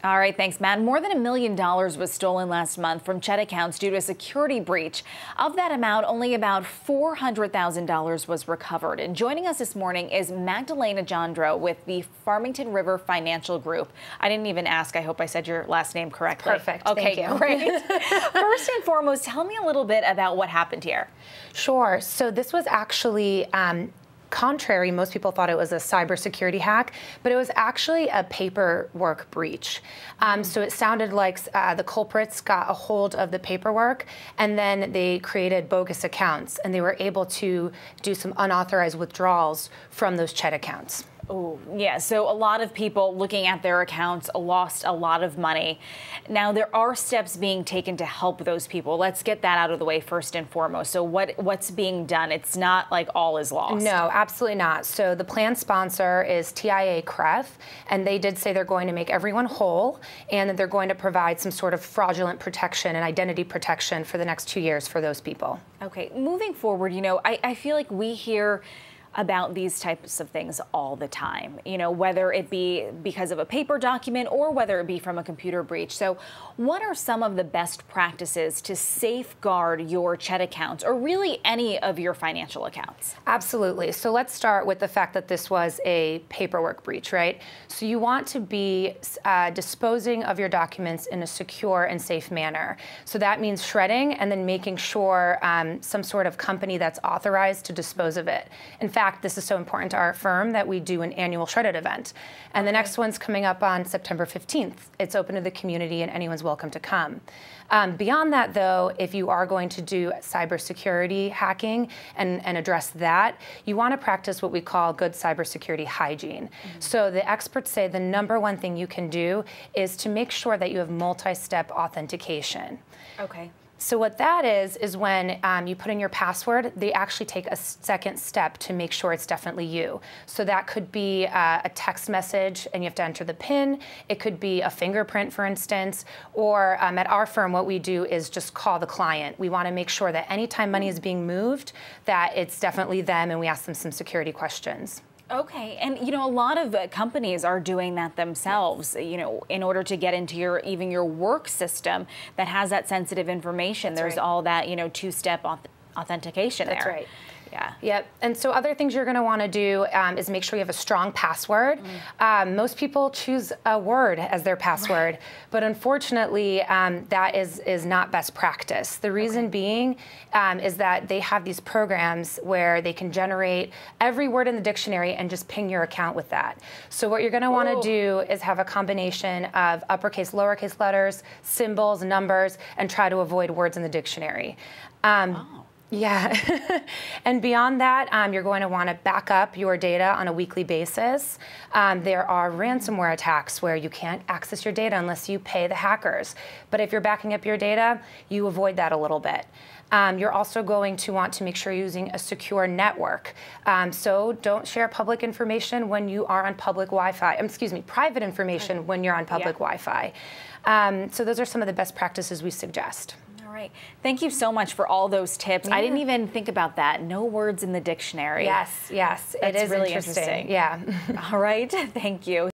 All right, thanks, Matt. More than $1 million was stolen last month from CHET accounts due to a security breach. Of that amount, only about $400,000 was recovered. And joining us this morning is Magdalena Johndrow with the Farmington River Financial Group. I didn't even ask. I hope I said your last name correctly. Perfect. Okay, Thank you. Great. First and foremost, tell me a little bit about what happened here. Sure. So this was actually contrary. Most people thought it was a cybersecurity hack, but it was actually a paperwork breach. So it sounded like the culprits got a hold of the paperwork and then they created bogus accounts, and they were able to do some unauthorized withdrawals from those CHET accounts. Oh, yeah. So a lot of people looking at their accounts lost a lot of money. Now, there are steps being taken to help those people. Let's get that out of the way first and foremost. So what's being done? It's not like all is lost. No, absolutely not. So the plan sponsor is TIA CREF, and they did say they're going to make everyone whole and that they're going to provide some sort of fraudulent protection and identity protection for the next 2 years for those people. Okay, moving forward, I feel like we hear about these types of things all the time, whether it be because of a paper document or whether it be from a computer breach. So what are some of the best practices to safeguard your CHET accounts, or really any of your financial accounts? Absolutely. So let's start with the fact that this was a paperwork breach, right? So you want to be disposing of your documents in a secure and safe manner. So that means shredding and then making sure some sort of company that's authorized to dispose of it. In fact, this is so important to our firm that we do an annual shredded event. And the next one's coming up on September 15th. It's open to the community and anyone's welcome to come. Beyond that, though, if you are going to do cybersecurity hacking and address that, you want to practice what we call good cybersecurity hygiene. So the experts say the #1 thing you can do is to make sure that you have multi-step authentication. Okay. So what that is when you put in your password, they actually take a second step to make sure it's definitely you. So that could be a text message and you have to enter the PIN. It could be a fingerprint, for instance, or at our firm, what we do is just call the client. We want to make sure that anytime money is being moved, that it's definitely them, and we ask them some security questions. Okay, and a lot of companies are doing that themselves, in order to get into even your work system that has that sensitive information. There's all that, two-step authentication there. That's right. Yeah. Yep. And so other things you're going to want to do is make sure you have a strong password. Most people choose a word as their password, but unfortunately, that is not best practice. The reason being is that they have these programs where they can generate every word in the dictionary and just ping your account with that. So what you're going to want to do is have a combination of uppercase, lowercase letters, symbols, numbers, and try to avoid words in the dictionary. Yeah, and beyond that, you're going to want to back up your data on a weekly basis. There are ransomware attacks where you can't access your data unless you pay the hackers. But if you're backing up your data, you avoid that a little bit. You're also going to want to make sure you're using a secure network. So don't share public information when you are on public Wi-Fi. Private information when you're on public Wi-Fi. So those are some of the best practices we suggest. All right. Thank you so much for all those tips. I didn't even think about that. No words in the dictionary. Yes, it is really interesting. Yeah. All right. Thank you.